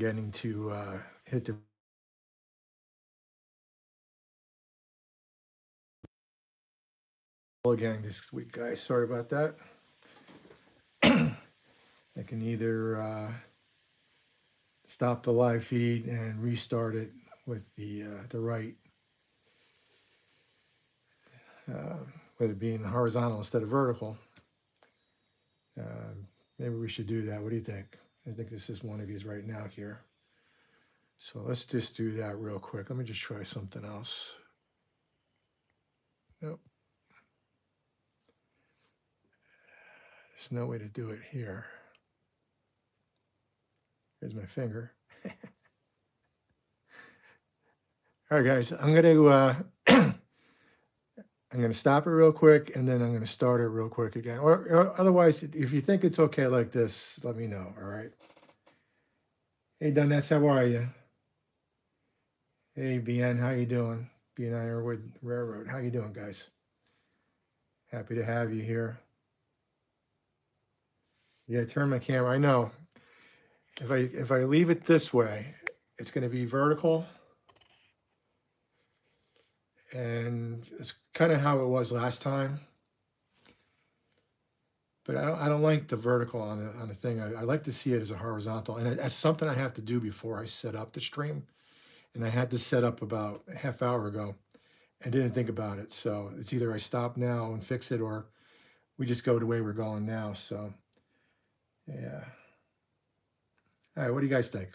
getting to hit the again this week, guys. Sorry about that. I can either stop the live feed and restart it with the right, uh, with it being horizontal instead of vertical. Uh, Maybe we should do that. What do you think? I think this is one of these right now here. So let's just do that real quick. Let me just try something else. Nope, there's no way to do it here. Here's my finger. All right, guys, I'm gonna stop it real quick, and then I'm gonna start it real quick again. Or otherwise, if you think it's okay like this, let me know. All right. Hey, Dunnes, how are you? Hey, BN, how you doing? BN Ironwood Railroad, how you doing, guys? Happy to have you here. Yeah, turn my camera. I know. If I leave it this way, it's gonna be vertical, and it's kind of how it was last time. But I don't like the vertical on the thing. I like to see it as a horizontal, and that's something I have to do before I set up the stream. And I had to set up about a half hour ago. I didn't think about it, so it's either I stop now and fix it, or we just go the way we're going now. So yeah. All right, what do you guys think?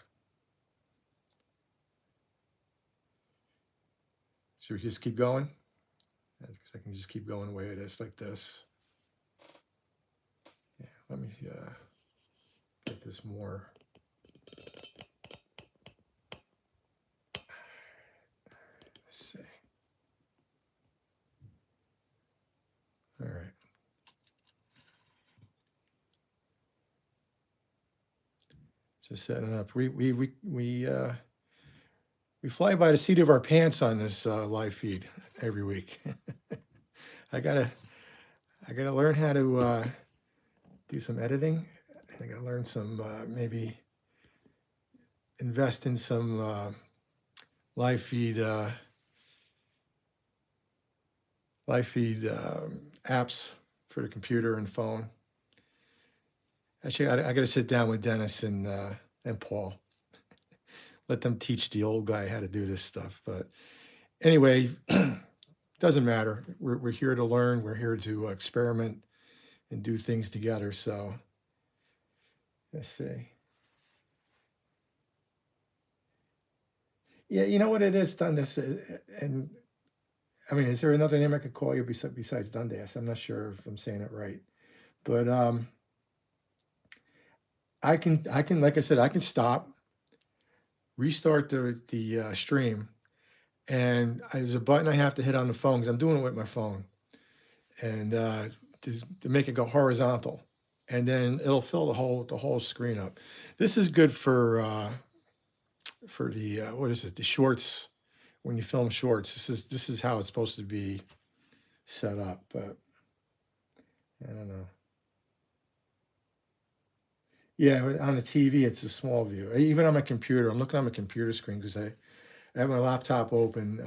Should we just keep going? Because I can just keep going the way it is, like this. Yeah, let me get this more. Let's see. All right. Just setting it up. We fly by the seat of our pants on this live feed every week. I gotta I gotta learn how to do some editing. I gotta learn some maybe invest in some live feed apps for the computer and phone. Actually, I got to sit down with Dennis and Paul. Let them teach the old guy how to do this stuff. But anyway, doesn't matter. We're here to learn. We're here to experiment and do things together. So let's see. Yeah, you know what it is, Dundas, and I mean, is there another name I could call you besides Dundas? I'm not sure if I'm saying it right, but I can, like I said, I can stop, restart the stream, and there's a button I have to hit on the phone because I'm doing it with my phone, and to make it go horizontal, and then it'll fill the whole screen up. This is good for the what is it? The shorts when you film shorts. This is how it's supposed to be set up, but I don't know. Yeah, on the TV, it's a small view. Even on my computer, I'm looking on my computer screen because I have my laptop open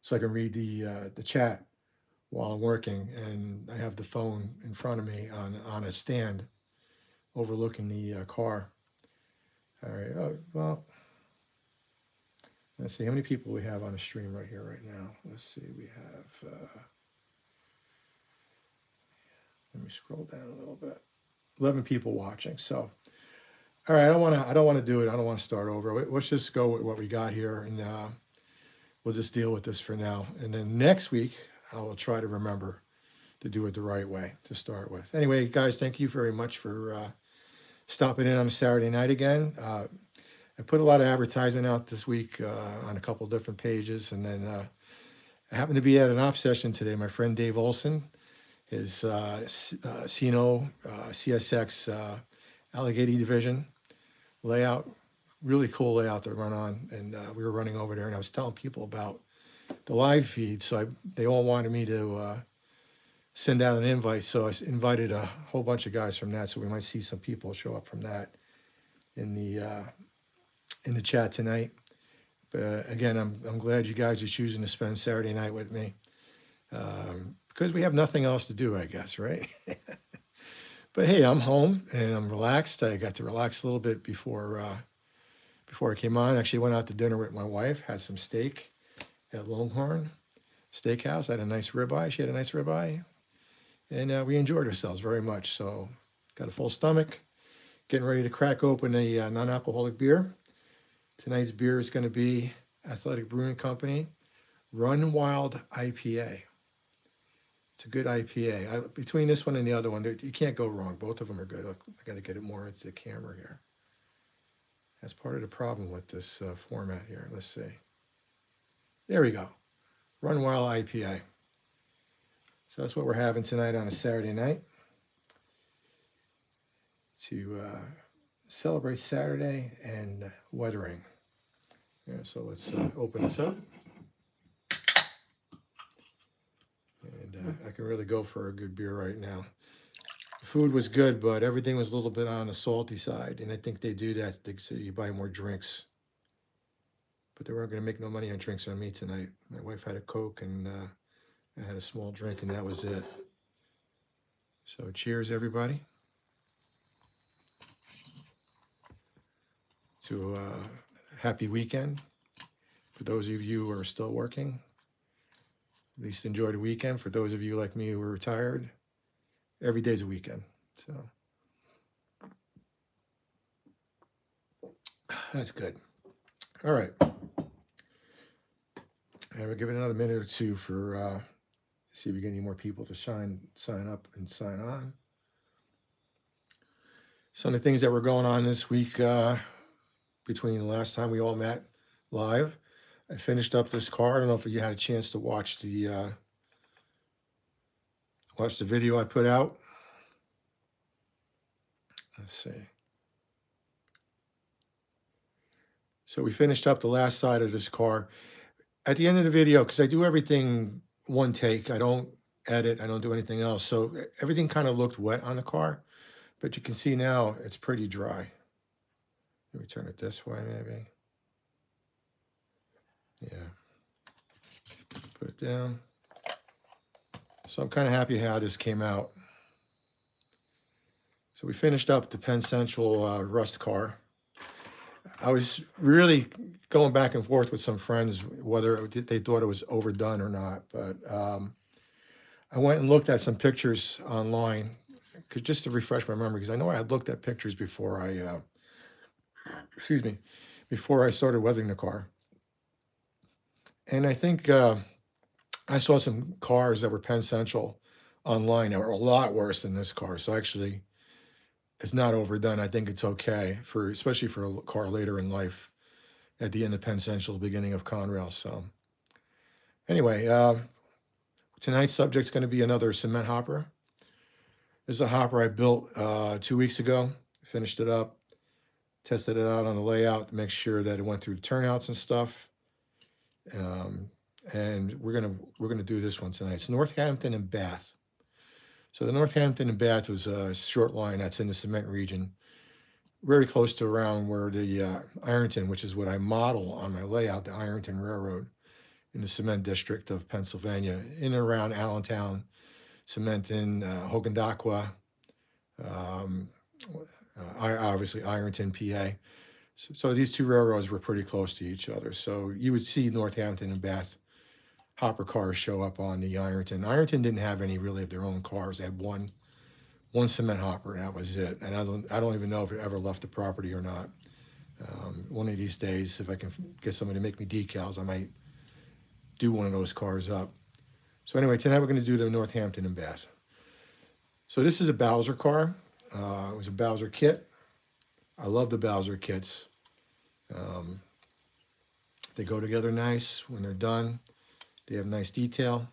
so I can read the chat while I'm working, and I have the phone in front of me on a stand overlooking the car. All right. Oh, well, let's see how many people we have on the stream right here right now. Let's see. We have. Let me scroll down a little bit. 11 people watching. So, all right. I don't want to do it. I don't want to start over. Let's just go with what we got here, and we'll just deal with this for now. And then next week, I will try to remember to do it the right way to start with. Anyway, guys, thank you very much for stopping in on a Saturday night again. I put a lot of advertisement out this week on a couple different pages, and then I happened to be at an op session today. My friend Dave Olson, his CNO CSX Alligator Division layout, really cool layout to run on, and we were running over there, and I was telling people about the live feed, so they all wanted me to send out an invite, so I invited a whole bunch of guys from that, so we might see some people show up from that in in the chat tonight. But again, I'm glad you guys are choosing to spend Saturday night with me, because we have nothing else to do, I guess, right? But hey, I'm home and I'm relaxed. I got to relax a little bit before I came on. Actually, went out to dinner with my wife, had some steak at Longhorn Steakhouse. I had a nice ribeye. She had a nice ribeye, and we enjoyed ourselves very much. So, got a full stomach. Getting ready to crack open a non-alcoholic beer. Tonight's beer is going to be Athletic Brewing Company Run Wild IPA. It's a good IPA. Between this one and the other one, you can't go wrong. Both of them are good. I got to get it more into the camera here. That's part of the problem with this format here. Let's see. There we go. Run Wild IPA. So that's what we're having tonight on a Saturday night to celebrate Saturday and weathering. Yeah, so let's open this up. And I can really go for a good beer right now. The food was good, but everything was a little bit on the salty side. And I think they do that so you buy more drinks. But they weren't going to make no money on drinks on me tonight. My wife had a Coke and I had a small drink and that was it. So cheers, everybody, to a happy weekend. For those of you who are still working, at least enjoy the weekend. For those of you like me who are retired, every day's a weekend. So that's good. All right. And we'll give it another minute or two for see if we get any more people to sign up and sign on. Some of the things that were going on this week between the last time we all met live. I finished up this car. I don't know if you had a chance to watch the video I put out. Let's see. So we finished up the last side of this car. At the end of the video, because I do everything one take, I don't edit, I don't do anything else. So everything kind of looked wet on the car, but you can see now it's pretty dry. Let me turn it this way, maybe. Yeah. Put it down. So I'm kind of happy how this came out. So we finished up the Penn Central Rust car. I was really going back and forth with some friends whether they thought it was overdone or not, but I went and looked at some pictures online just to refresh my memory, because I know I had looked at pictures before I, before I started weathering the car. And I think I saw some cars that were Penn Central online that were a lot worse than this car. So actually, it's not overdone. I think it's okay especially for a car later in life, at the end of Penn Central, the beginning of Conrail. So anyway, tonight's subject is going to be another cement hopper. This is a hopper I built 2 weeks ago. Finished it up, tested it out on the layout to make sure that it went through the turnouts and stuff. And we're gonna do this one tonight. It's North Hampton and Bath. So the North Hampton and Bath was a short line that's in the cement region, very close to around where the Ironton, which is what I model on my layout, the Ironton Railroad, in the cement district of Pennsylvania, in and around Allentown, Cementon, Hogandaqua, obviously Ironton, PA. So these two railroads were pretty close to each other. So you would see Northampton and Bath hopper cars show up on the Ironton. Ironton didn't have any really of their own cars. They had one cement hopper, and that was it. And I don't even know if it ever left the property or not. One of these days, if I can get somebody to make me decals, I might do one of those cars up. So anyway, tonight we're going to do the Northampton and Bath. So this is a Bowser car. It was a Bowser kit. I love the Bowser kits. They go together nice when they're done. They have nice detail.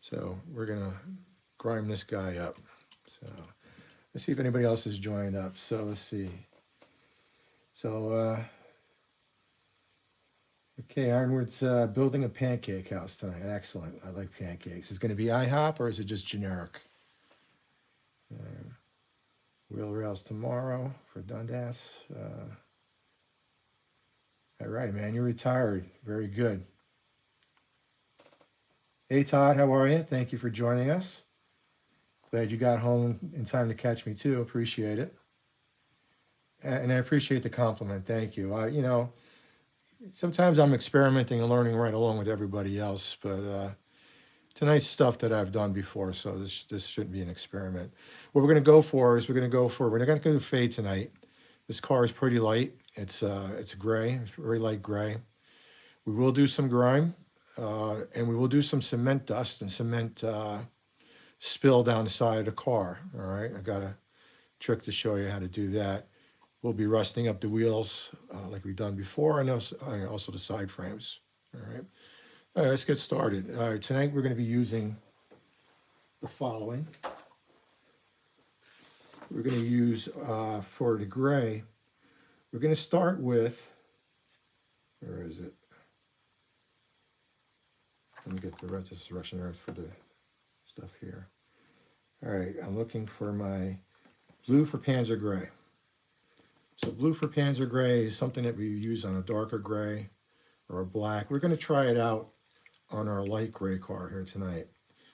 So we're gonna grime this guy up. So let's see if anybody else has joined up. So let's see. So okay, Ironwood's building a pancake house tonight. Excellent. I like pancakes. Is it going to be IHOP or is it just generic? Wheel rails tomorrow for Dundas. All right, man, you're retired. Very good. Hey, Todd, how are you? Thank you for joining us. Glad you got home in time to catch me too. Appreciate it. And I appreciate the compliment. Thank you. Sometimes I'm experimenting and learning right along with everybody else, but tonight's stuff that I've done before, so this shouldn't be an experiment. What we're going to go for is we're not going to do fade tonight. This car is pretty light. It's gray. It's very light gray. We will do some grime, and we will do some cement dust and cement spill down the side of the car. All right, I got a trick to show you how to do that. We'll be rusting up the wheels like we've done before, and also the side frames. All right. All right, let's get started. All right, tonight we're going to be using the following. We're going to use for the gray. We're going to start with. Where is it? Let me get the rest of this Russian earth for the stuff here. All right, I'm looking for my blue for Panzer gray. So blue for Panzer gray is something that we use on a darker gray or a black. We're going to try it out on our light gray car here tonight.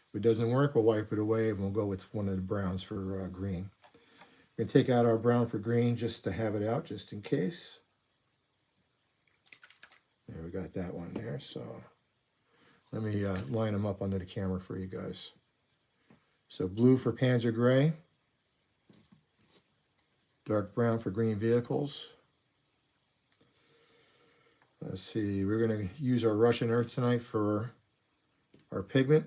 If it doesn't work, we'll wipe it away and we'll go with one of the browns for green. We're going to take out our brown for green just to have it out, just in case. And we got that one there. So let me line them up under the camera for you guys. So blue for Panzer gray. Dark brown for green vehicles. Let's see, we're going to use our Russian earth tonight for our pigment.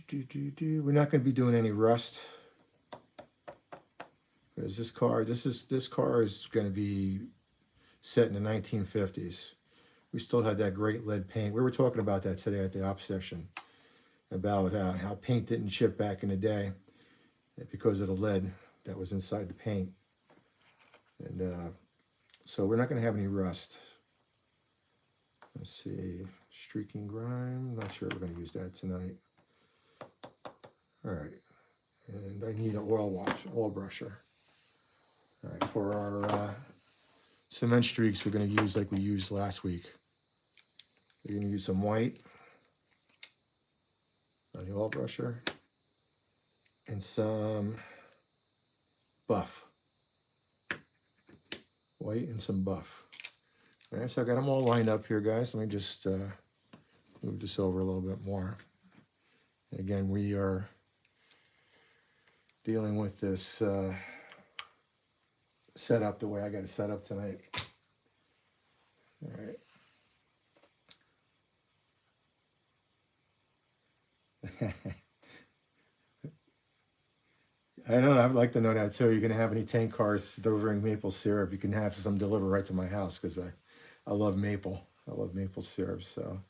We're not going to be doing any rust because this car is going to be set in the 1950s. We still had that great lead paint. We were talking about that today at the op session about how paint didn't chip back in the day because of the lead that was inside the paint. And so we're not going to have any rust. Let's see, streaking grime. Not sure we're going to use that tonight. All right, and I need an oil brusher. All right, for our cement streaks, we're going to use like we used last week. We're going to use some white on the oil brusher and some buff. White and some buff. All right, so I got them all lined up here, guys. Let me just move this over a little bit more. Again, we are dealing with this setup the way I got it set up tonight. All right. I don't know. I'd like to know that too. You're gonna have any tank cars delivering maple syrup? You can have some deliver right to my house because I love maple. I love maple syrup. So,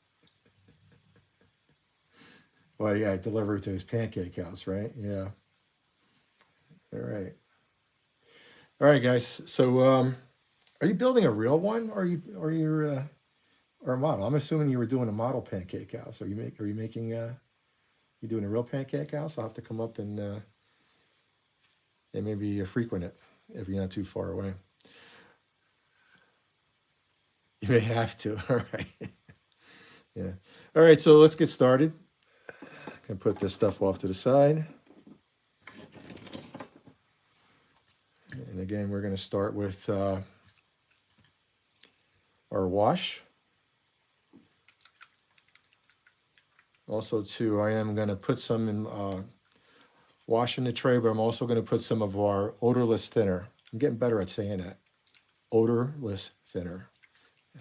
well, yeah, deliver it to his pancake house, right? Yeah. All right. All right, guys. So, are you building a real one, or or a model? I'm assuming you were doing a model pancake house. Are you making you doing a real pancake house? I'll have to come up and maybe frequent it if you're not too far away. You may have to. All right. Yeah. All right. So let's get started. I can put this stuff off to the side. And again, we're going to start with our wash. Also, too, I am going to put some in wash in the tray, but I'm also going to put some of our odorless thinner. I'm getting better at saying that. Odorless thinner.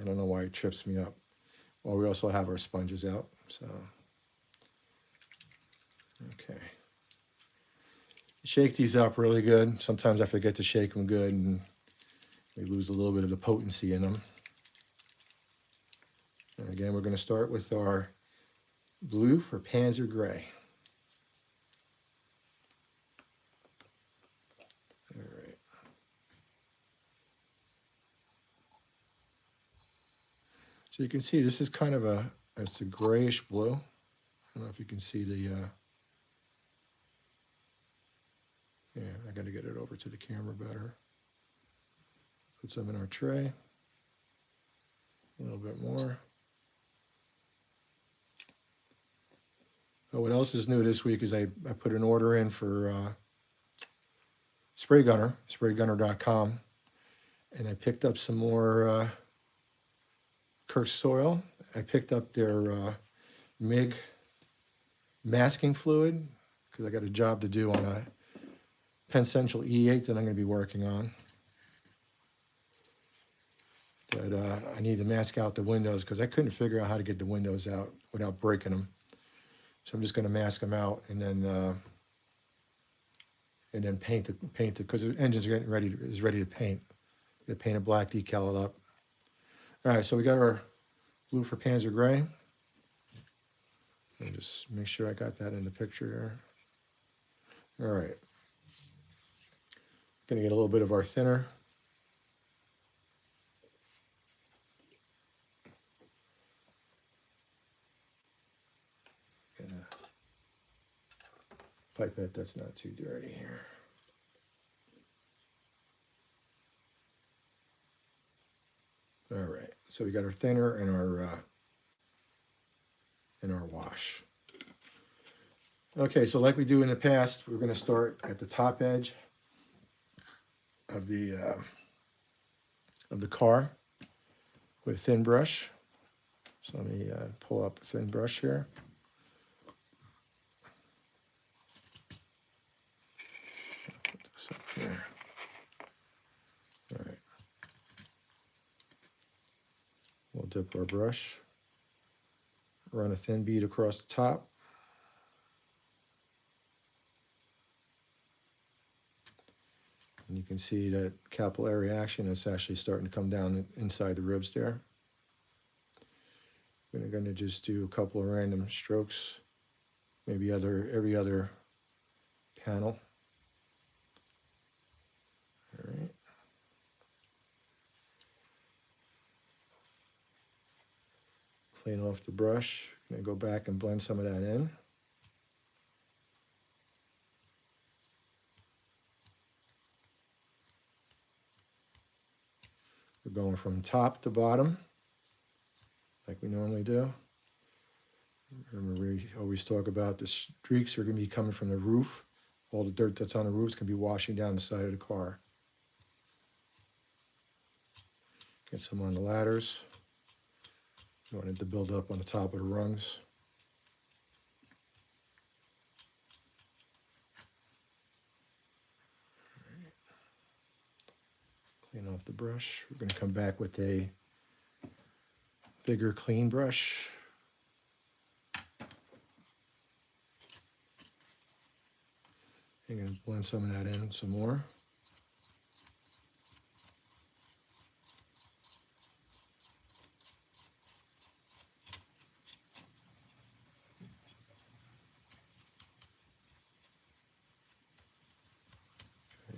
I don't know why it trips me up. Well, we also have our sponges out. So, okay. Shake these up really good. Sometimes I forget to shake them good and we lose a little bit of the potency in them. And again, we're going to start with our blue for Panzer gray. All right. So you can see this is kind of it's a grayish blue. I don't know if you can see the Yeah, I got to get it over to the camera better. Put some in our tray. A little bit more. Oh, what else is new this week is I put an order in for spray gunner, spraygunner.com, and I picked up some more Kursk soil. I picked up their MIG masking fluid because I got a job to do on a Penn Central E8 that I'm going to be working on. That I need to mask out the windows because I couldn't figure out how to get the windows out without breaking them. So I'm just going to mask them out and then paint it because the engine's getting ready to paint. Gonna paint a black, decal it up. All right, so we got our blue for Panzer gray. Let me just make sure I got that in the picture there. All right. Gonna get a little bit of our thinner. Gonna pipette that's not too dirty here. All right, so we got our thinner and our wash. Okay, so like we do in the past, we're going to start at the top edge of the car with a thin brush. So let me pull up a thin brush here. Put this up here. All right. We'll dip our brush, run a thin bead across the top. And you can see that capillary action is actually starting to come down inside the ribs there. We're going to just do a couple of random strokes, maybe every other panel. All right. Clean off the brush. Going to go back and blend some of that in. We're going from top to bottom, like we normally do. Remember, we always talk about the streaks are going to be coming from the roof. All the dirt that's on the roof is going to be washing down the side of the car. Get some on the ladders. You want it to build up on the top of the rungs. Clean off the brush. We're going to come back with a bigger clean brush. I'm going to blend some of that in some more.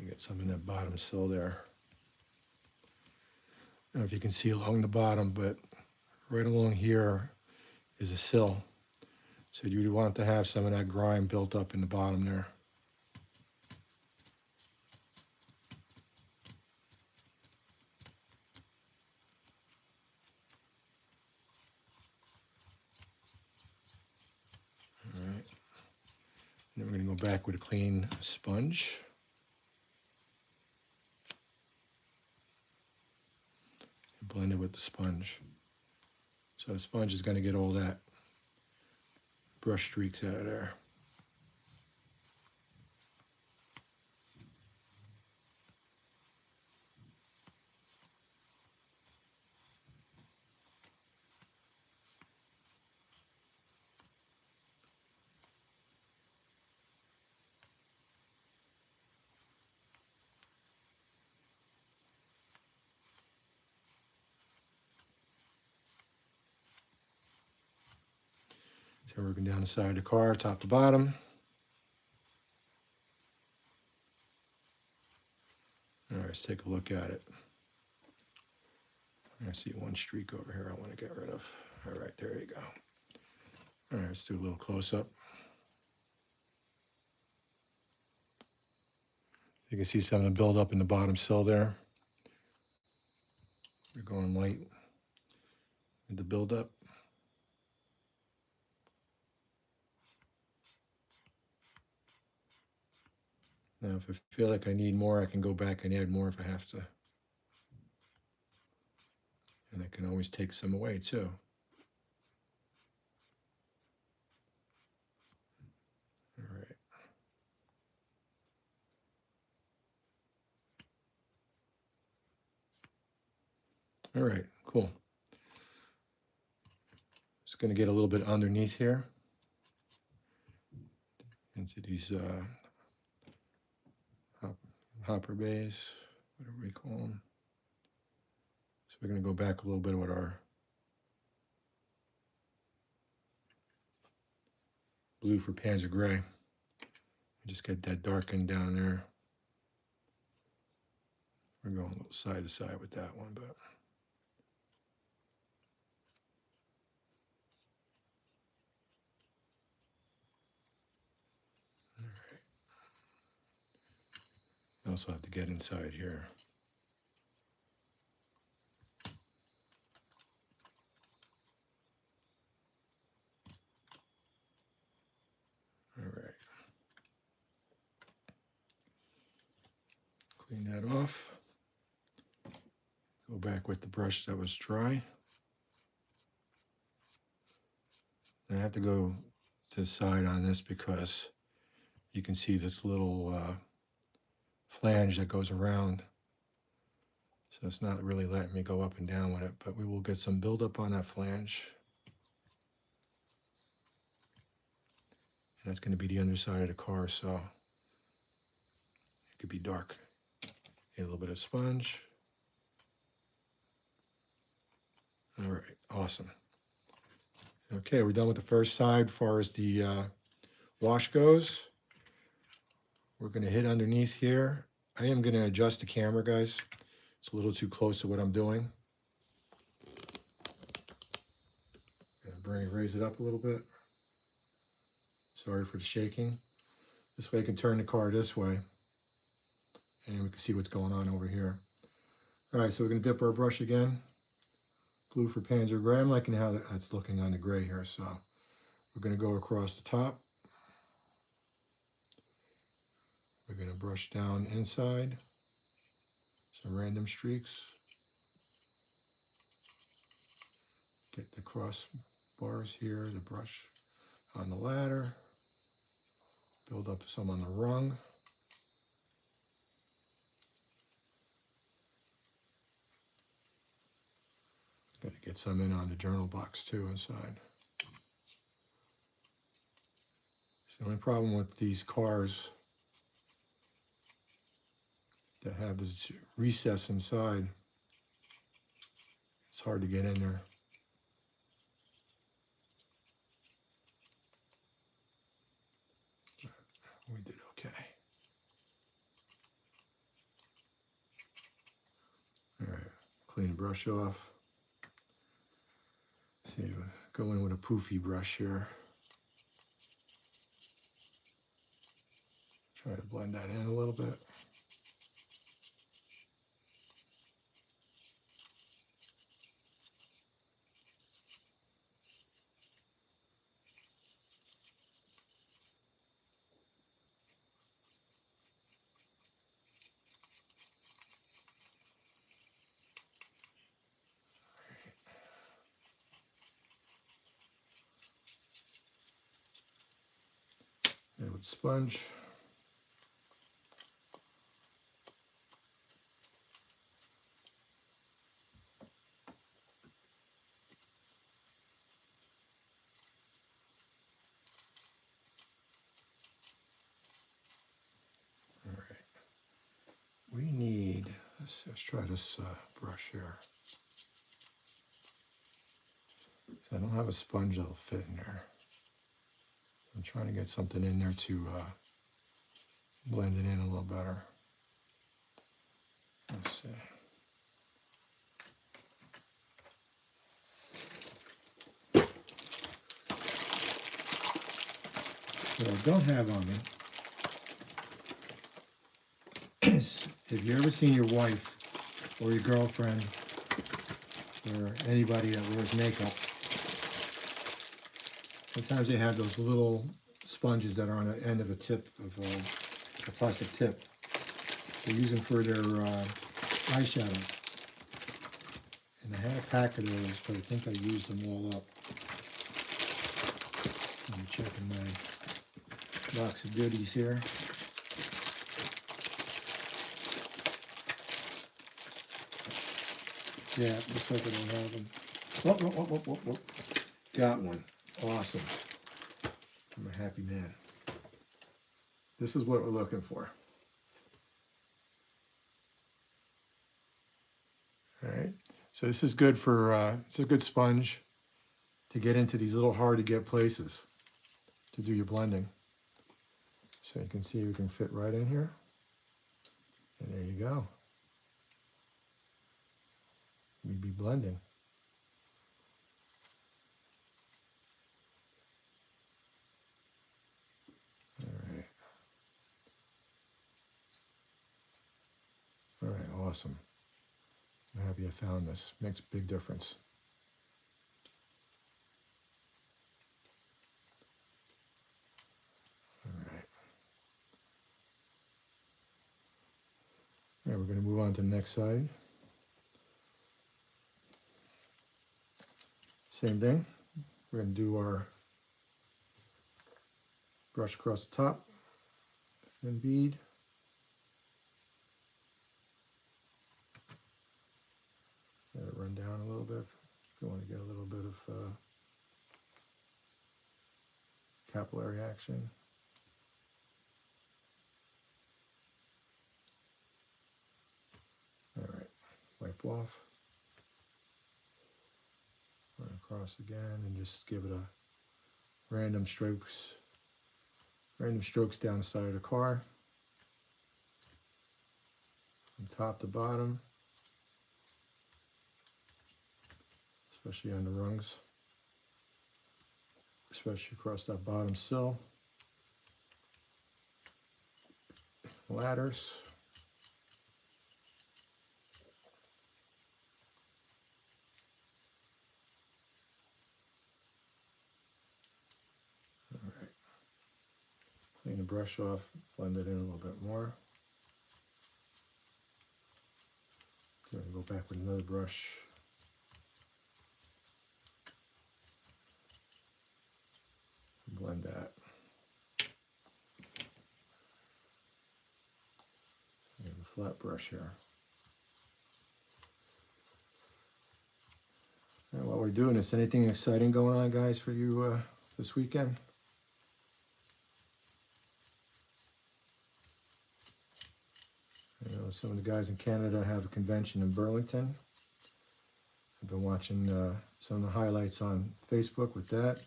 Get some in that bottom sill there. I don't know if you can see along the bottom, but right along here is a sill. So you want to have some of that grime built up in the bottom there. All right. And then we're going to go back with a clean sponge. And blend it with the sponge. So the sponge is going to get all that brush streaks out of there. So working down the side of the car, top to bottom. All right, let's take a look at it. I see one streak over here I want to get rid of. All right, there you go. All right, let's do a little close-up. You can see some of the buildup in the bottom sill there. We're going light with the buildup. Now, if I feel like I need more, I can go back and add more if I have to. And I can always take some away too. All right. All right, cool. Just going to get a little bit underneath here into these hopper bays, whatever we call them. So we're going to go back a little bit with our blue for Panzer gray. Just get that darkened down there. We're going a little side to side with that one, but all right. I also have to get inside here. All right. Clean that off. Go back with the brush that was dry. And I have to go to the side on this because you can see this little flange that goes around. So it's not really letting me go up and down with it, but we will get some buildup on that flange. And that's going to be the underside of the car, so it could be dark. Get a little bit of sponge. All right, awesome. Okay, we're done with the first side as far as the wash goes. We're going to hit underneath here. I am going to adjust the camera, guys. It's a little too close to what I'm doing. Raise it up a little bit. Sorry for the shaking. This way I can turn the car this way and we can see what's going on over here. All right, so we're going to dip our brush again. Blue for Panzer gray. I'm liking how that's looking on the gray here. So we're going to go across the top. We're going to brush down inside. Some random streaks. Get the cross bars here, the brush on the ladder. Build up some on the rung. Got to get some in on the journal box too inside. It's the only problem with these cars that have this recess inside. It's hard to get in there. But we did okay. All right, clean the brush off. See, go in with a poofy brush here. Try to blend that in a little bit. And with sponge. All right. We need, let's try this brush here. So I don't have a sponge that'll fit in there. I'm trying to get something in there to blend it in a little better. Let's see. What I don't have on me Have you ever seen your wife or your girlfriend or anybody that wears makeup? Sometimes they have those little sponges that are on the end of a tip of a plastic tip. They use them for their eyeshadow. And I had a pack of those, but I think I used them all up. Let me check in my box of goodies here. Yeah, looks like I don't have them. Whoop. Got one. Awesome. I'm a happy man. This is what we're looking for. All right. So this is good for, it's a good sponge to get into these little hard to get places to do your blending. So you can see we can fit right in here. And there you go. We'd be blending. All right. All right, awesome. I'm happy I found this. Makes a big difference. All right. All right, we're going to move on to the next side. Same thing. We're going to do our brush across the top, thin bead. Let it run down a little bit. If you want to get a little bit of capillary action. All right, wipe off. Run across again and just give it a random strokes down the side of the car, from top to bottom, especially on the rungs, especially across that bottom sill, ladders. All right, clean the brush off, blend it in a little bit more. Then go back with another brush. Blend that. And a flat brush here. And while we're doing this, anything exciting going on, guys, for you this weekend? You know, some of the guys in Canada have a convention in Burlington. I've been watching some of the highlights on Facebook with that.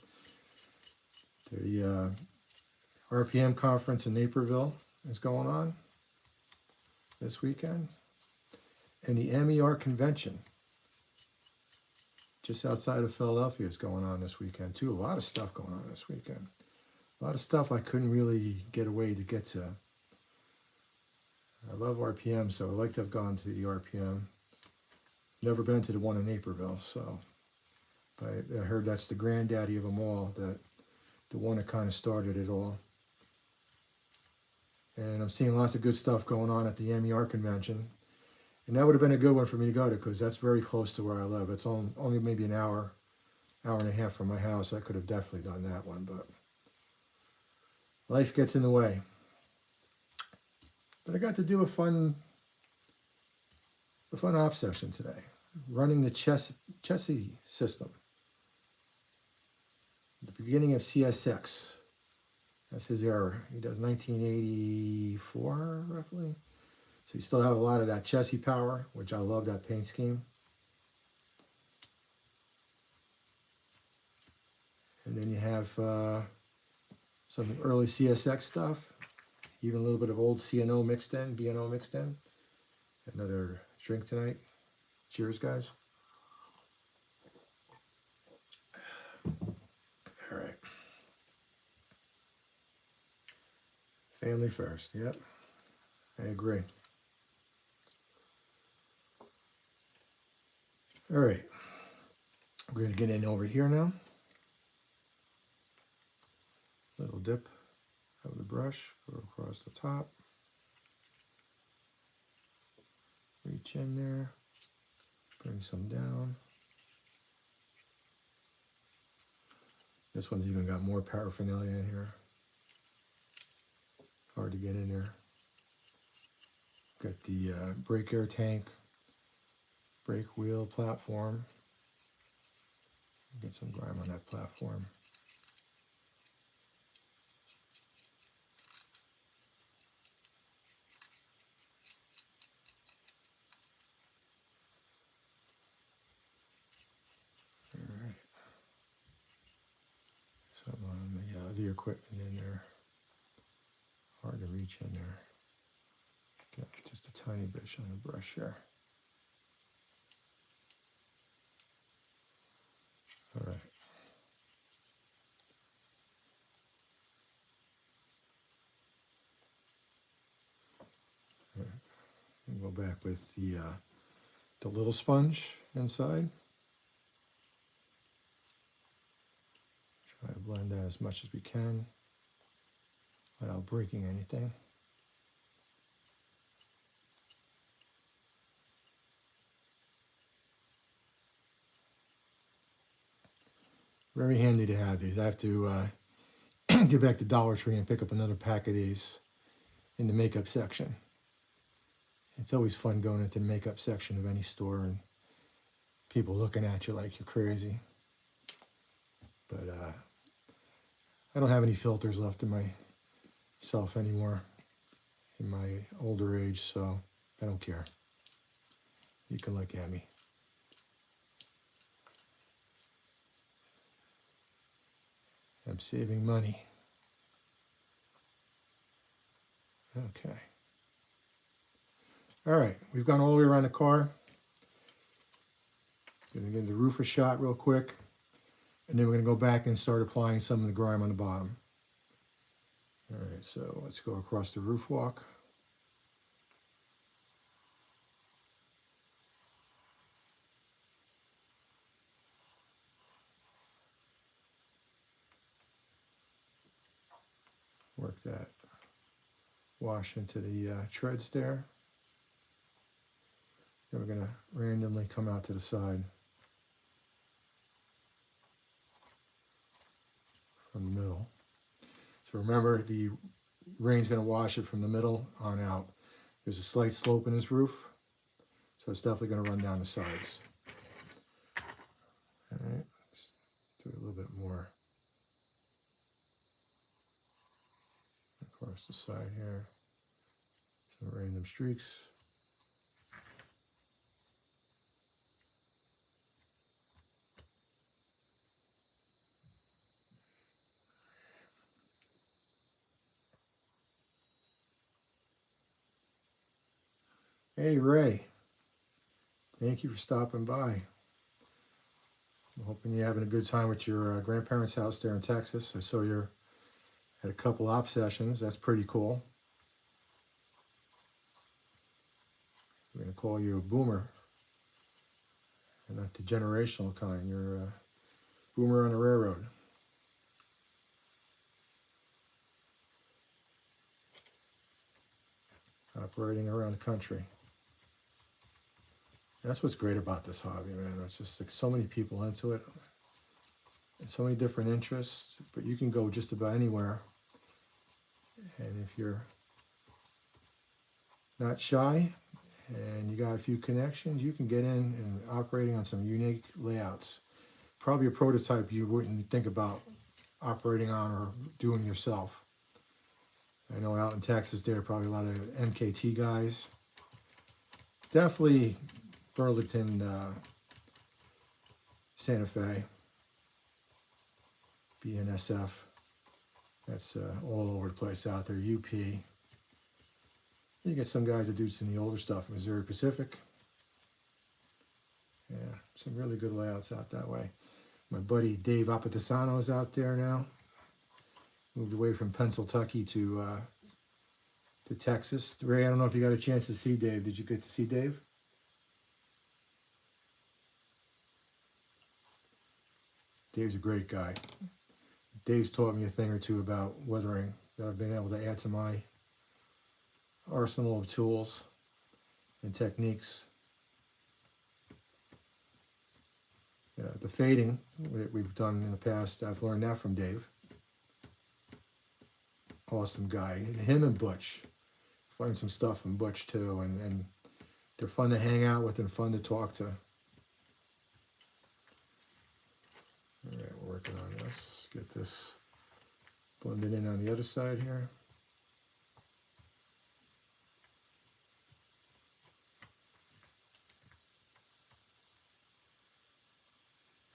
The RPM conference in Naperville is going on this weekend. And the MER convention just outside of Philadelphia is going on this weekend too. A lot of stuff going on this weekend. A lot of stuff I couldn't really get away to get to. I love RPM, so I'd like to have gone to the RPM. Never been to the one in Naperville, so but I heard that's the granddaddy of them all, the one that kind of started it all. And I'm seeing lots of good stuff going on at the MER convention. And that would have been a good one for me to go to because that's very close to where I live. It's only maybe an hour and a half from my house. I could have definitely done that one, but life gets in the way. But I got to do a fun op session today, running the chassis system. The beginning of CSX. That's his era. He does 1984, roughly. So you still have a lot of that chassis power, which I love that paint scheme. And then you have some early CSX stuff, even a little bit of old CNO mixed in, BNO mixed in. Another drink tonight. Cheers, guys. All right. Family first. Yep. I agree. All right, we're going to get in over here now. Little dip of the brush, go across the top. Reach in there, bring some down. This one's even got more paraphernalia in here. Hard to get in there. Got the brake air tank, brake wheel platform. Get some grime on that platform. All right. Some on the equipment in there. Hard to reach in there. Get just a tiny bit on the brush here. All right. All right. And go back with the little sponge inside. Try to blend that as much as we can without breaking anything. Very handy to have these. I have to get back to Dollar Tree and pick up another pack of these in the makeup section. It's always fun going into the makeup section of any store and people looking at you like you're crazy. But I don't have any filters left in myself anymore in my older age, so I don't care. You can look at me. I'm saving money. Okay. All right, we've gone all the way around the car. Gonna give the roof a shot real quick, and then we're gonna go back and start applying some of the grime on the bottom. All right, so let's go across the roof walk. Work that wash into the treads there. Then we're going to randomly come out to the side from the middle. So remember, the rain's going to wash it from the middle on out. There's a slight slope in this roof, so it's definitely going to run down the sides. All right, let's do a little bit more across the side here. Some random streaks. Hey Ray, thank you for stopping by. I'm hoping you're having a good time with your grandparents' house there in Texas. I saw you're at a couple op sessions. That's pretty cool. I'm going to call you a boomer, and not the generational kind. You're a boomer on the railroad. Operating around the country. That's what's great about this hobby, man. It's just like so many people into it, and so many different interests, but you can go just about anywhere. And if you're not shy and you got a few connections, you can get in and operating on some unique layouts. Probably a prototype you wouldn't think about operating on or doing yourself. I know out in Texas there are probably a lot of MKT guys. Definitely Burlington, Santa Fe, BNSF. That's all over the place out there. UP. You get some guys that do some of the older stuff. Missouri Pacific. Yeah, some really good layouts out that way. My buddy Dave Apatisano is out there now. Moved away from Pennsylvania to Texas. Ray, I don't know if you got a chance to see Dave. Did you get to see Dave? Dave's a great guy. Dave's taught me a thing or two about weathering that I've been able to add to my arsenal of tools and techniques. The fading that we've done in the past, I've learned that from Dave. Awesome guy. Him and Butch. Learned some stuff from Butch too, and they're fun to hang out with and fun to talk to. All right, we're working on this. Get this blended in on the other side here.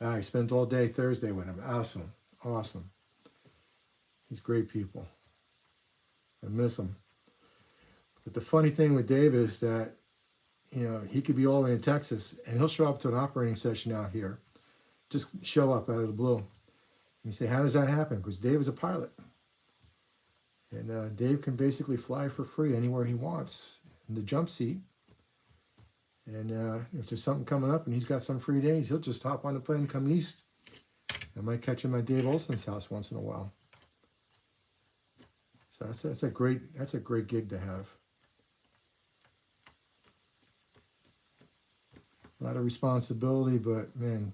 I spent all day Thursday with him. Awesome. Awesome. He's great people. I miss him. But the funny thing with Dave is that, you know, he could be all the way in Texas and he'll show up to an operating session out here. Just show up out of the blue. And you say, how does that happen? Because Dave is a pilot. And Dave can basically fly for free anywhere he wants in the jump seat. And if there's something coming up and he's got some free days, he'll just hop on the plane and come east. I might catch him at Dave Olson's house once in a while. So that's a great gig to have. A lot of responsibility, but man,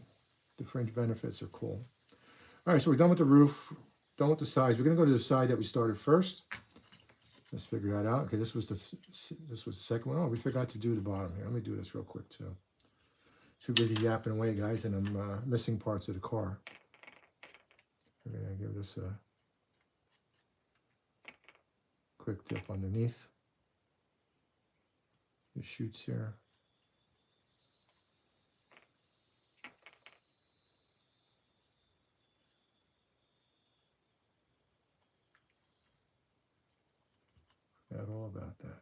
the fringe benefits are cool. All right, so we're done with the roof, done with the sides. We're gonna go to the side that we started first. Let's figure that out. Okay, this was the second one. Oh, we forgot to do the bottom here. Let me do this real quick too. Too busy yapping away, guys, and I'm missing parts of the car. I'm gonna give this a quick dip underneath the chutes here. Forgot all about that.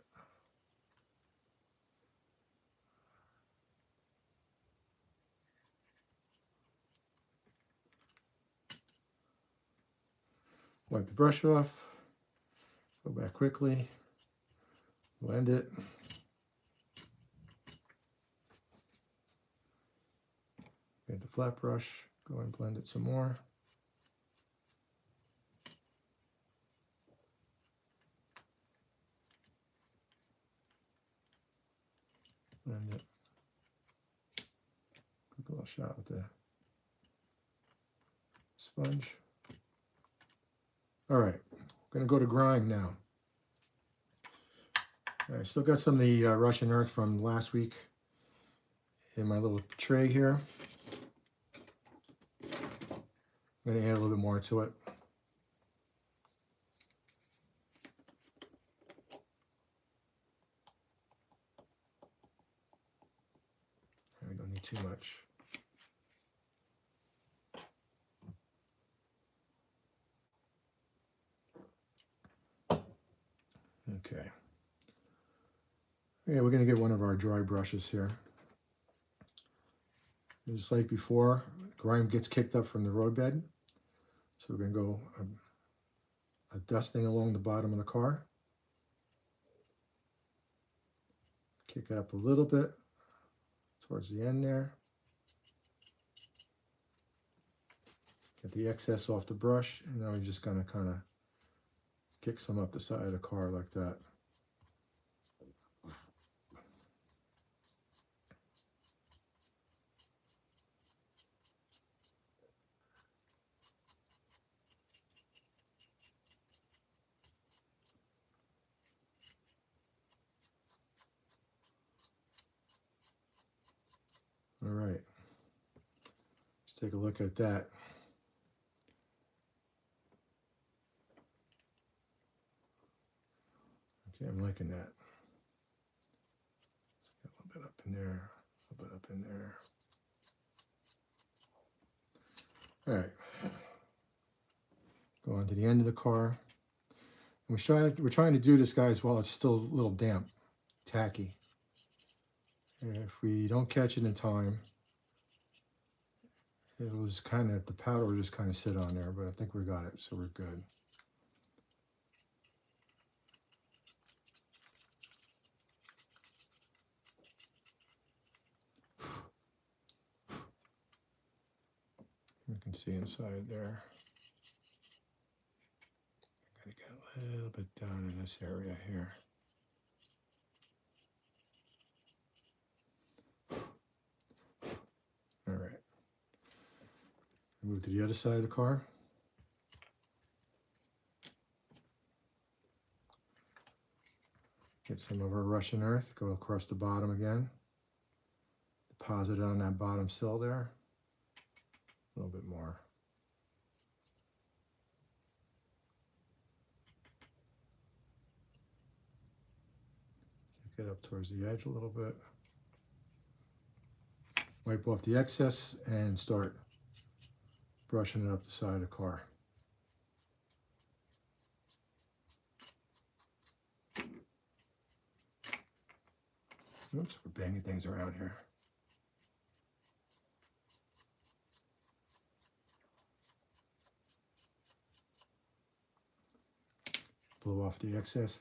Wipe the brush off, go back quickly, blend it. Get the flat brush, go and blend it some more. Blend it. Quick little shot with the sponge. All right, gonna go to grime now. I still got some of the Russian earth from last week in my little tray here. I'm gonna add a little bit more to it. We don't need too much. Okay. Yeah, we're gonna get one of our dry brushes here. Just like before, grime gets kicked up from the roadbed. So we're gonna go a dusting along the bottom of the car. Kick it up a little bit towards the end there. Get the excess off the brush, and now we're just gonna kind of kick some up the side of the car like that. All right, let's take a look at that. Okay, I'm liking that. A little bit up in there, a little bit up in there. All right, go on to the end of the car. And we're trying to do this, guys, while it's still a little damp, tacky. And if we don't catch it in time, it was kind of, the powder will just kind of sit on there, but I think we got it, so we're good. We can see inside there. Gotta get a little bit down in this area here. All right. Move to the other side of the car. Get some of our Russian earth, go across the bottom again. Deposit it on that bottom sill there. A little bit more. Kick it up towards the edge a little bit. Wipe off the excess and start brushing it up the side of the car. Oops, we're banging things around here. Blow off the excess.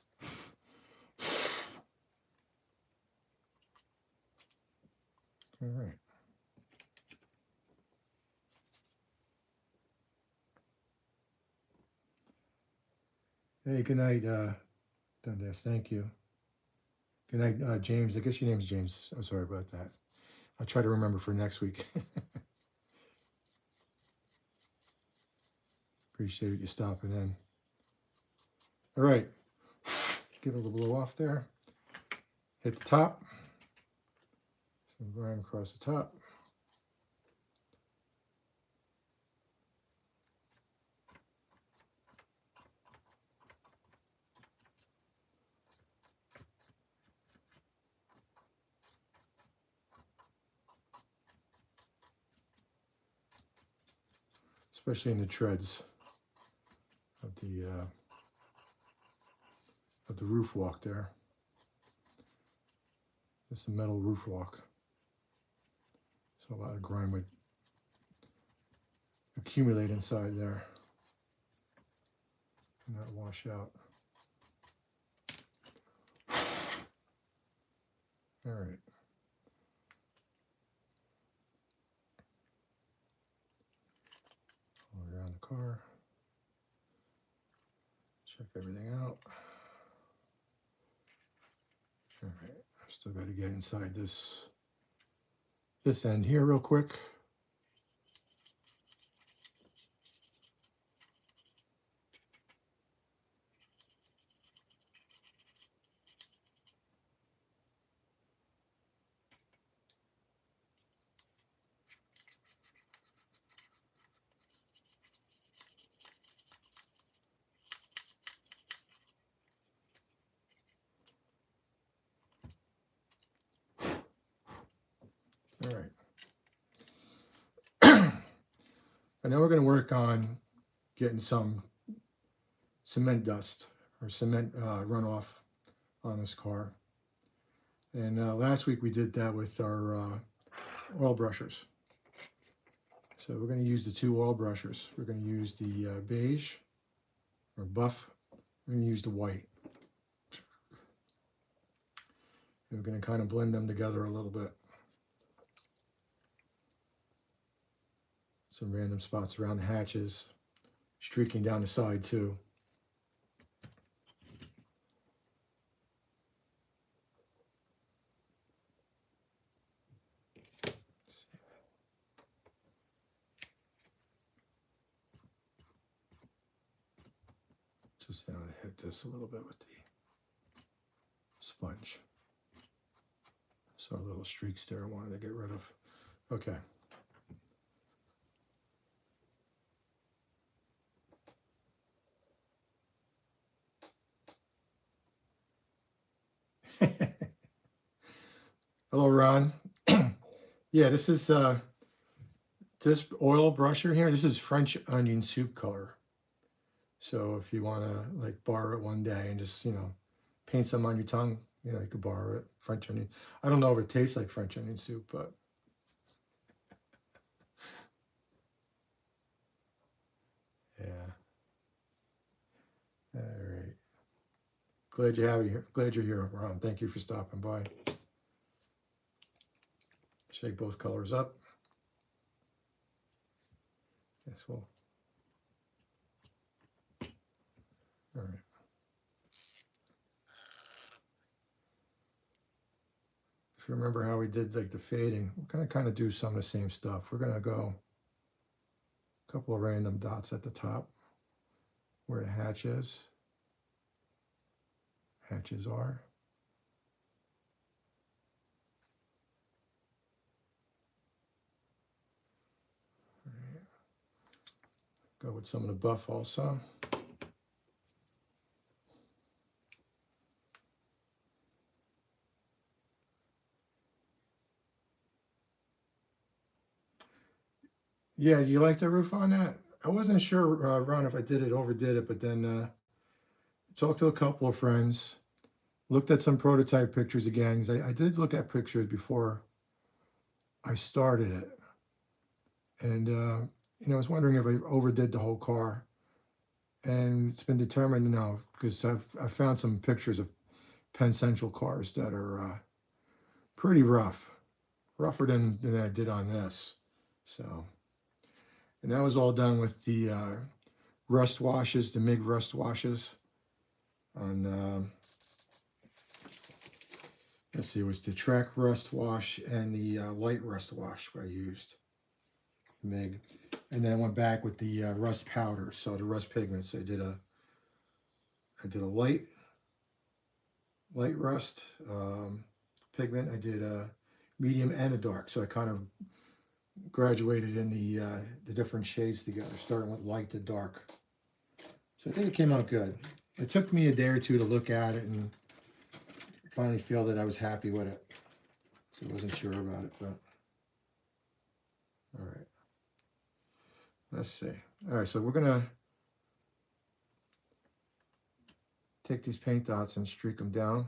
All right. Hey, good night, Dundas. Thank you. Good night, James. I guess your name's James. I'm sorry about that. I'll try to remember for next week. Appreciate you stopping in. All right. Give it a little blow off there. Hit the top. Some grime across the top. Especially in the treads of the roof walk there. It's a metal roof walk, so a lot of grime would accumulate inside there and not wash out. All right. All around the car. Check everything out. All right. Still got to get inside this end here real quick. All right. And now we're going to work on getting some cement dust or cement runoff on this car. And last week we did that with our oil brushers. So we're going to use the two oil brushers. We're going to use the beige or buff. We're going to use the white. And we're going to kind of blend them together a little bit. Some random spots around the hatches, streaking down the side too. Just going to hit this a little bit with the sponge. So little streaks there I wanted to get rid of. Okay. Hello, Ron. Yeah, this is this oil brusher here. This is French onion soup color. So if you want to like borrow it one day and just, you know, paint some on your tongue, you know, you could borrow it. French onion. I don't know if it tastes like French onion soup, but yeah. All right. Glad you have you here. Glad you're here, Ron. Thank you for stopping by. Shake both colors up. Guess we'll, all right. If you remember how we did like the fading, we're gonna kind of do some of the same stuff. We're gonna go a couple of random dots at the top where the hatches are. Right. Go with some of the buff also. Yeah, you like the roof on that? I wasn't sure, Ron, if I overdid it, but then talked to a couple of friends, looked at some prototype pictures again, because I did look at pictures before I started it. And, I was wondering if I overdid the whole car. And it's been determined now, because I've found some pictures of Penn Central cars that are pretty rough, rougher than I did on this. So, and that was all done with the rust washes, the MIG rust washes on, let's see, it was the track rust wash and the light rust wash I used, MIG. And then I went back with the rust powder, so the rust pigments. I did a light rust pigment. I did a medium and a dark. So I kind of graduated in the different shades together, starting with light to dark. So I think it came out good. It took me a day or two to look at it and finally feel that I was happy with it. So I wasn't sure about it, but all right. Let's see. All right, so we're gonna take these paint dots and streak them down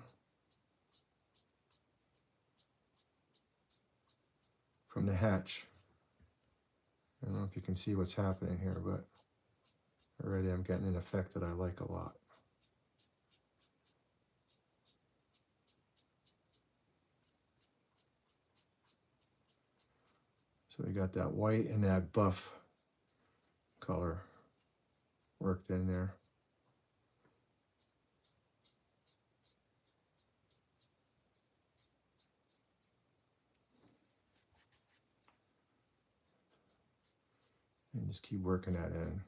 from the hatch. I don't know if you can see what's happening here, but already I'm getting an effect that I like a lot. So we got that white and that buff color worked in there. And just keep working that in.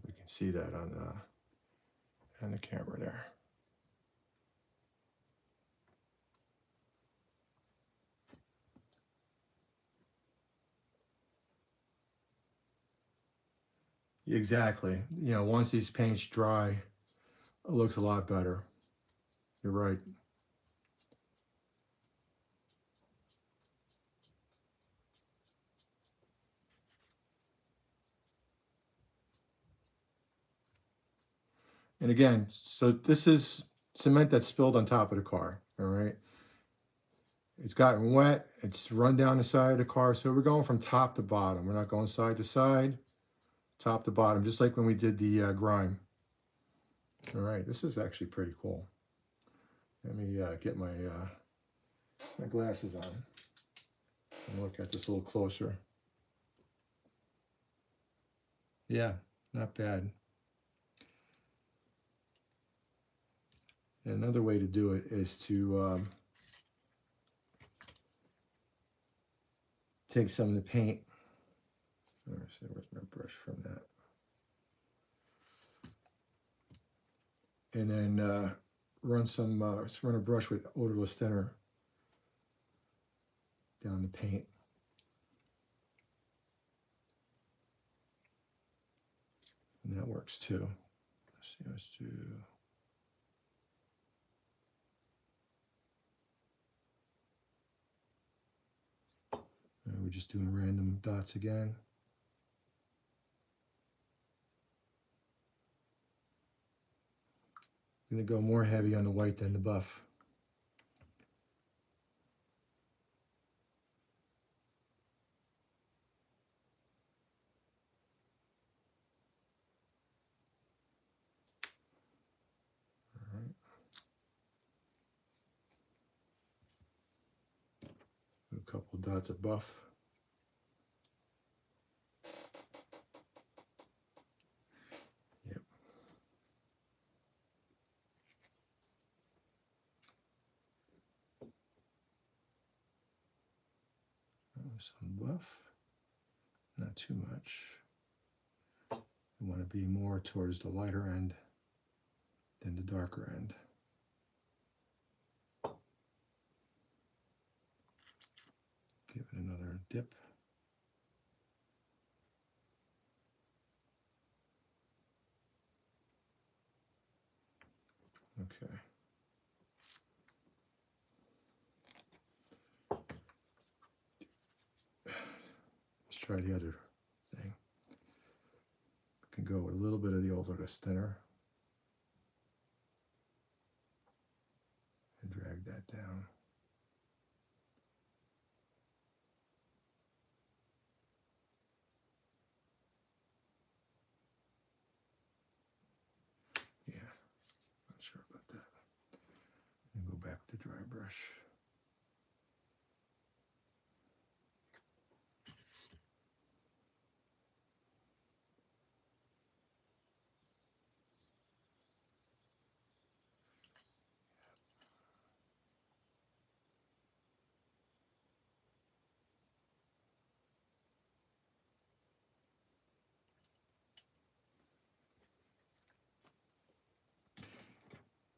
We can see that on the camera there. Exactly. Once these paints dry, it looks a lot better. You're right. And again, so this is cement that's spilled on top of the car, all right? It's gotten wet, it's run down the side of the car, so we're going from top to bottom. We're not going side to side, top to bottom, just like when we did the grime. All right, this is actually pretty cool. Let me get my glasses on and look at this a little closer. Yeah, not bad. And another way to do it is to take some of the paint. Where's my brush from that? And then run a brush with odorless thinner down the paint. And that works too. Let's see, let's do. We're just doing random dots again. I'm going to go more heavy on the white than the buff. a couple of dots of buff. Yep. Some buff, not too much. You want to be more towards the lighter end than the darker end. Give it another dip. Okay. Let's try the other thing. We can go with a little bit of the odorless thinner and drag that down. Yeah, not sure about that. And go back with the dry brush.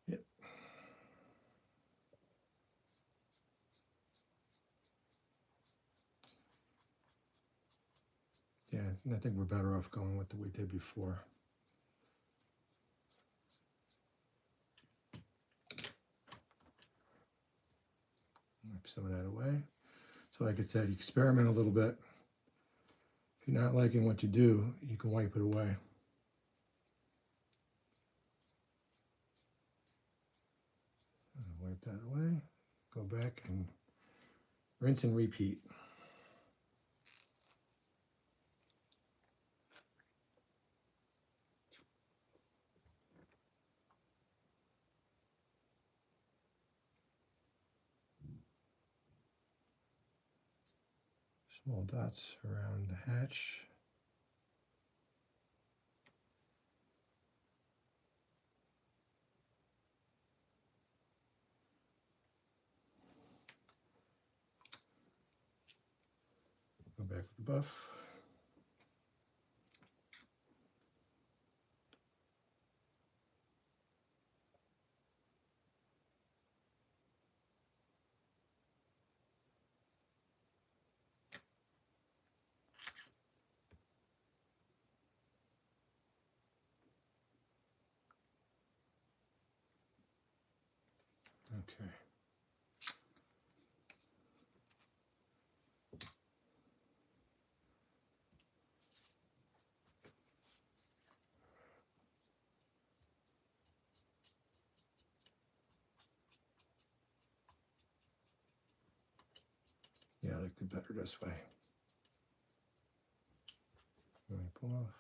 Yep. Yeah, and I think we're better off going with what we did before. Wipe some of that away. So like I said, you experiment a little bit. If you're not liking what you do, you can wipe it away. Wipe that away. Go back and rinse and repeat. Small dots around the hatch. Go back with the buff. Okay. Yeah, I like it better this way. Wipe off.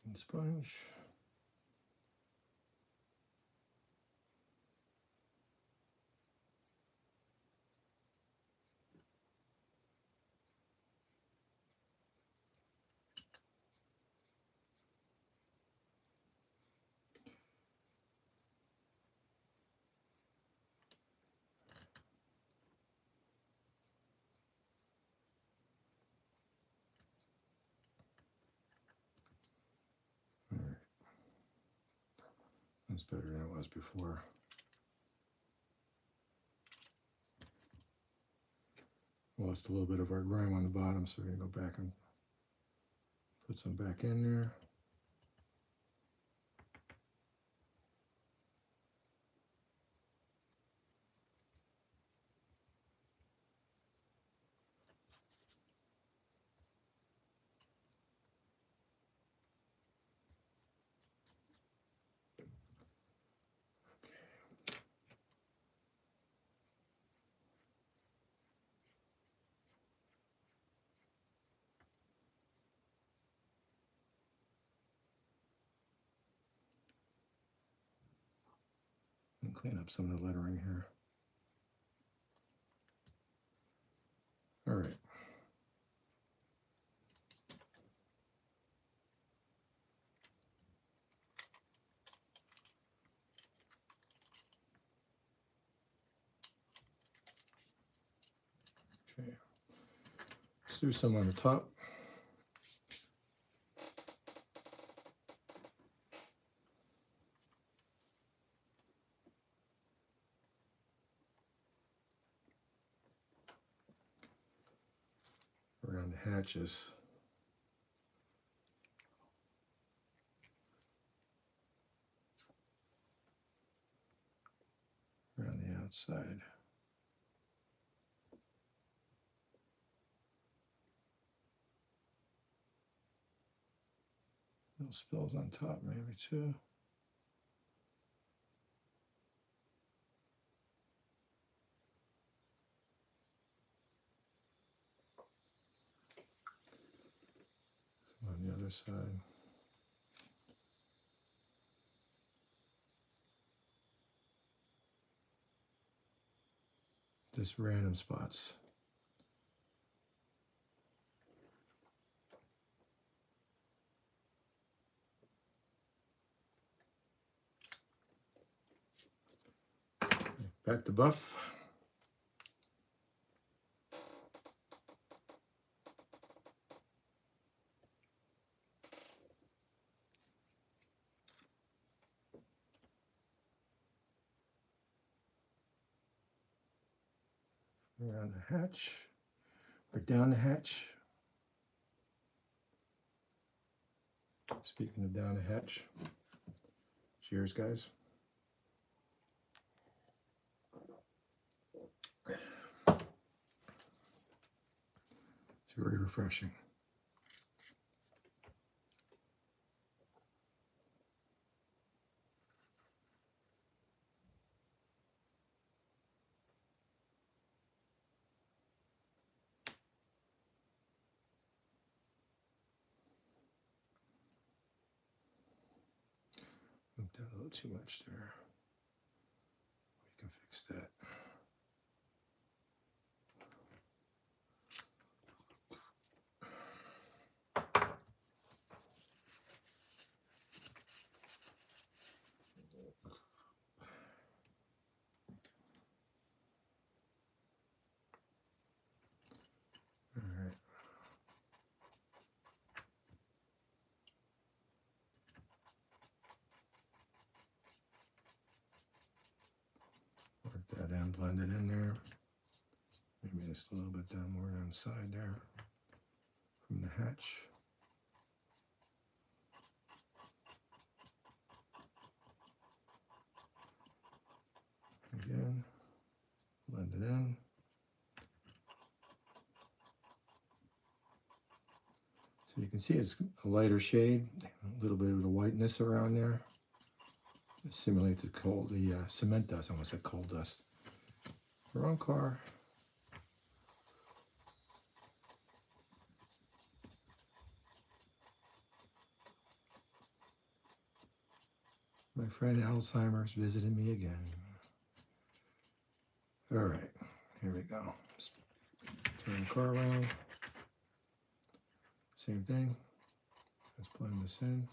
Clean sponge. All right. That's better than it was before. Lost a little bit of our grime on the bottom, so we're going to go back and put some back in there. Clean up some of the lettering here. All right. Okay. Let's do some on the top. Around the hatches. Around the outside. Little spills on top maybe too. Some on the other side. Just random spots. Back to buff. Around the hatch, or down the hatch. Speaking of down the hatch, cheers, guys. It's very refreshing. Moved that a little too much there. We can fix that. All right. Work that in, blend it in there. Maybe just a little bit down more down the side there from the hatch. Again, blend it in. So you can see it's a lighter shade, a little bit of the whiteness around there. Simulate the cement dust. I almost said coal dust. Wrong car. My friend Alzheimer's visited me again. All right, here we go. Just turn the car around. Same thing. Let's blend this in.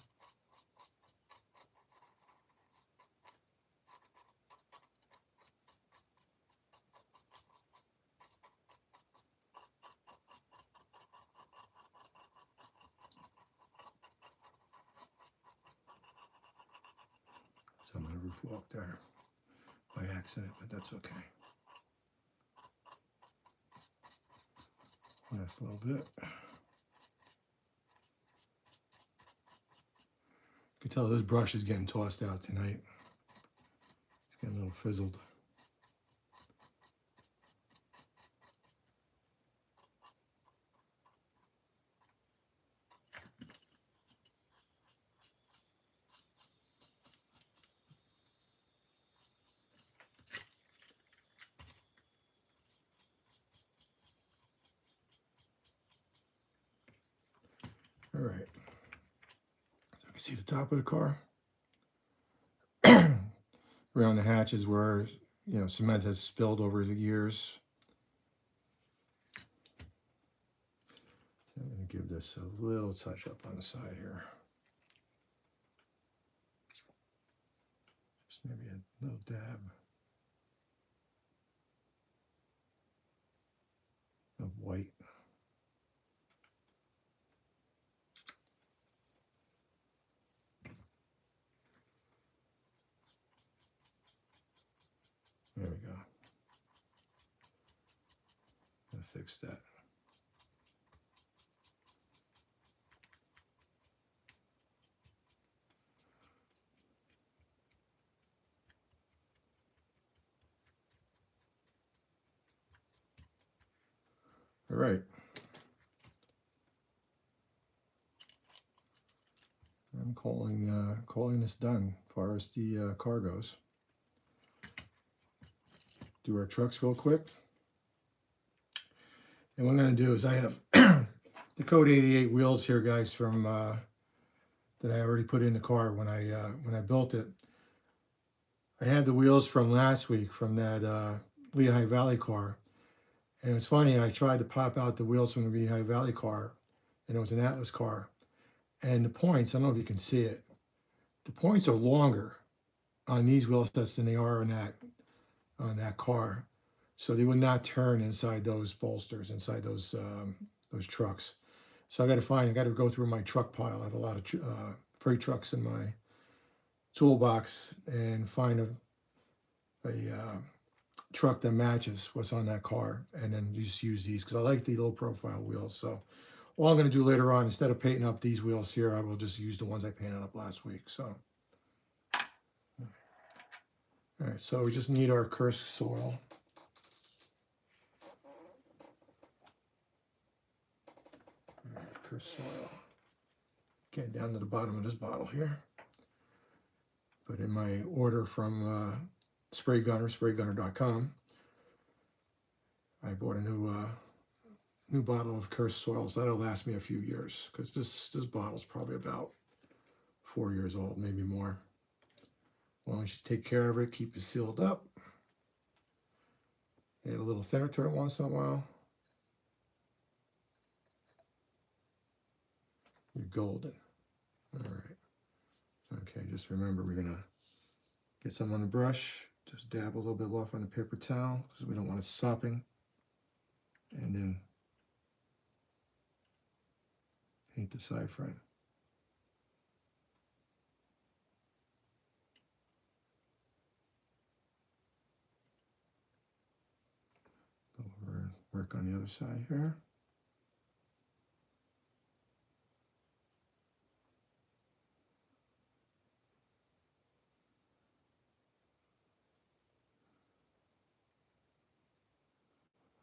Some of the roof walk there by accident, but that's okay. Last little bit. You can tell this brush is getting tossed out tonight. It's getting a little fizzled. All right. So you can see the top of the car. around the hatches where, you know, cement has spilled over the years. So I'm going to give this a little touch up on the side here. Just maybe a little dab of white. There we go. Gonna fix that. All right. I'm calling this done as far as the car goes. Do our trucks real quick. And what I'm going to do is I have the Code 88 wheels here, guys, from that I already put in the car when I built it. I had the wheels from last week from that Lehigh Valley car. And it's funny, I tried to pop out the wheels from the Lehigh Valley car, and it was an Atlas car. And the points, I don't know if you can see it, the points are longer on these wheel sets than they are on that car. So they would not turn inside those bolsters, inside those trucks. So I got to go through my truck pile. I have a lot of freight trucks in my toolbox and find a truck that matches what's on that car, and then you just use these because I like the low profile wheels. So all I'm going to do later on, instead of painting up these wheels here, I will just use the ones I painted up last week. So, all right, so we just need our Kursk soil. All right, Kursk soil. Get down to the bottom of this bottle here. But in my order from Spray Gunner, spraygunner.com, I bought a new bottle of Kursk soil, so that'll last me a few years because this bottle's probably about 4 years old, maybe more. As long as you take care of it, keep it sealed up. Add a little thinner to it once in a while. You're golden. All right. Okay, just remember we're gonna get some on the brush. Just dab a little bit off on the paper towel because we don't want it sopping. And then paint the side frame. Go over and work on the other side here.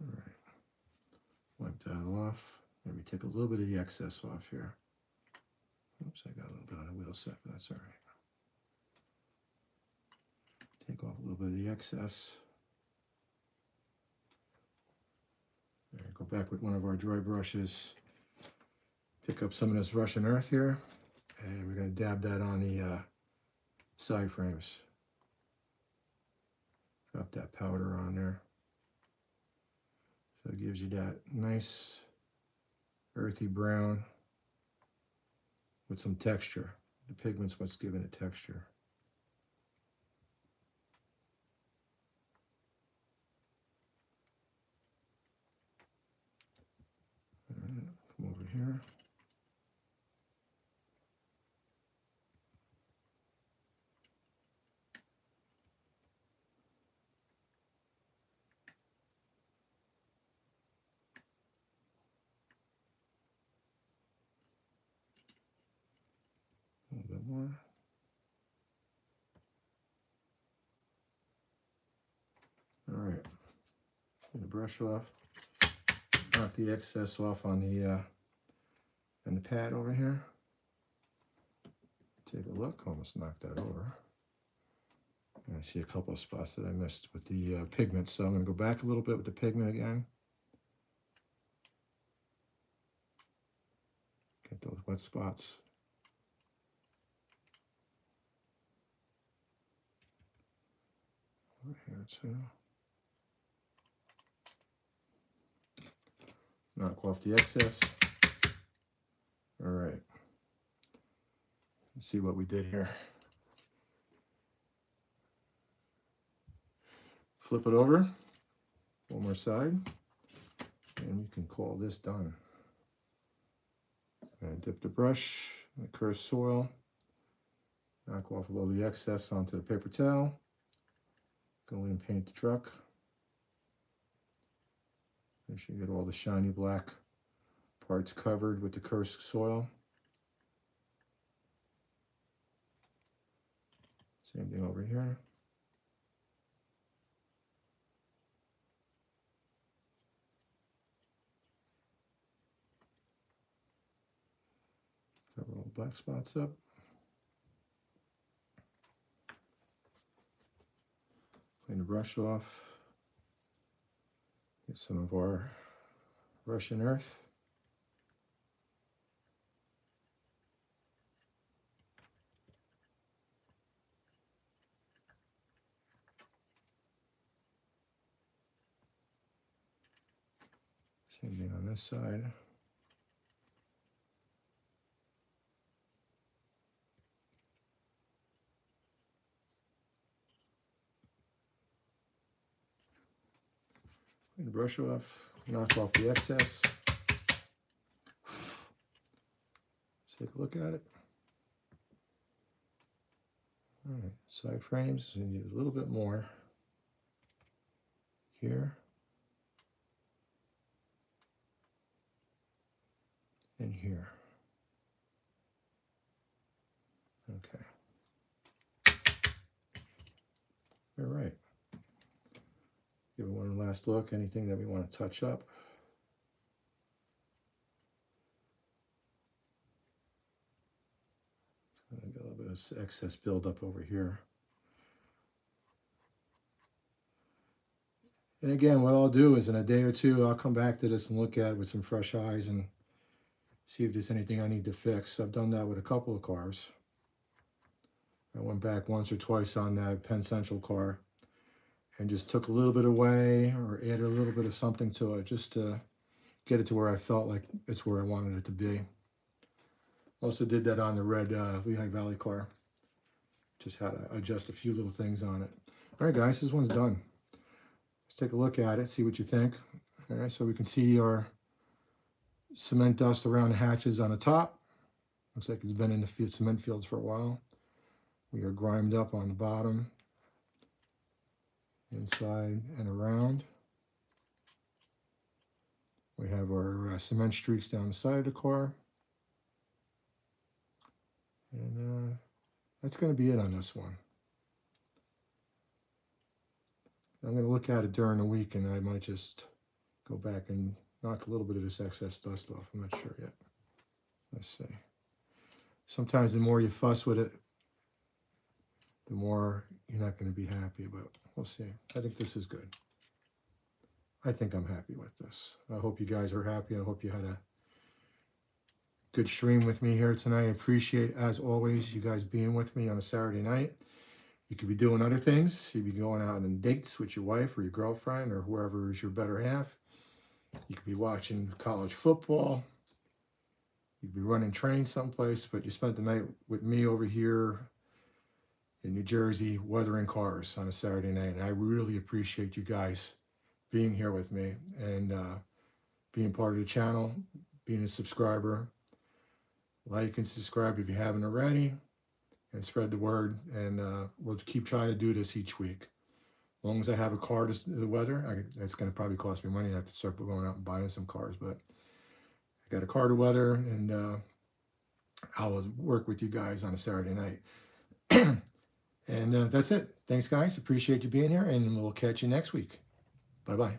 All right. Wipe that off. Maybe take a little bit of the excess off here. Oops, I got a little bit on the wheel set, but that's all right. Take off a little bit of the excess. All right, go back with one of our dry brushes. Pick up some of this Russian earth here, and we're going to dab that on the side frames. Drop that powder on there. So it gives you that nice earthy brown with some texture. The pigment's what's giving it texture. All right, come over here. A little bit more. All right, get the brush off. Knock the excess off on the pad over here. Take a look. Almost knocked that over. And I see a couple of spots that I missed with the pigment, so I'm going to go back a little bit with the pigment again. Get those wet spots. So knock off the excess. All right. Let's see what we did here. Flip it over, one more side, and you can call this done. And dip the brush in the Kursk soil, knock off a little of the excess onto the paper towel, go in and paint the truck. Make sure you get all the shiny black parts covered with the Kursk soil. Same thing over here. Cover all the black spots up. Clean the brush off. Get some of our Russian earth. Same thing on this side. Clean the brush off, knock off the excess. Take a look at it. All right, side frames, we need a little bit more here and here. Okay. All right. Give it one last look. Anything that we want to touch up. I got a little bit of excess buildup over here. And again, what I'll do is in a day or two, I'll come back to this and look at it with some fresh eyes and see if there's anything I need to fix. I've done that with a couple of cars. I went back once or twice on that Penn Central car and just took a little bit away or added a little bit of something to it just to get it to where I felt like it's where I wanted it to be. Also did that on the red Lehigh Valley car. Just had to adjust a few little things on it. All right, guys, this one's done. Let's take a look at it, see what you think. All right, so we can see our cement dust around the hatches on the top. Looks like it's been in the cement fields for a while. We are grimed up on the bottom, inside and around. We have our cement streaks down the side of the car. And that's going to be it on this one. I'm going to look at it during the week and I might just go back and knock a little bit of this excess dust off. I'm not sure yet. Let's see. Sometimes the more you fuss with it, the more you're not going to be happy, but we'll see. I think this is good. I think I'm happy with this. I hope you guys are happy. I hope you had a good stream with me here tonight. I appreciate, as always, you guys being with me on a Saturday night. You could be doing other things. You could be going out on dates with your wife or your girlfriend or whoever is your better half. You could be watching college football. You could be running trains someplace, but you spent the night with me over here in New Jersey weathering cars on a Saturday night. And I really appreciate you guys being here with me and being part of the channel, being a subscriber. Like and subscribe if you haven't already, and spread the word. And we'll keep trying to do this each week. As long as I have a car to weather, that's going to probably cost me money. I have to start going out and buying some cars, but I got a car to weather, and I will work with you guys on a Saturday night. And that's it. Thanks, guys. Appreciate you being here, and we'll catch you next week. Bye-bye.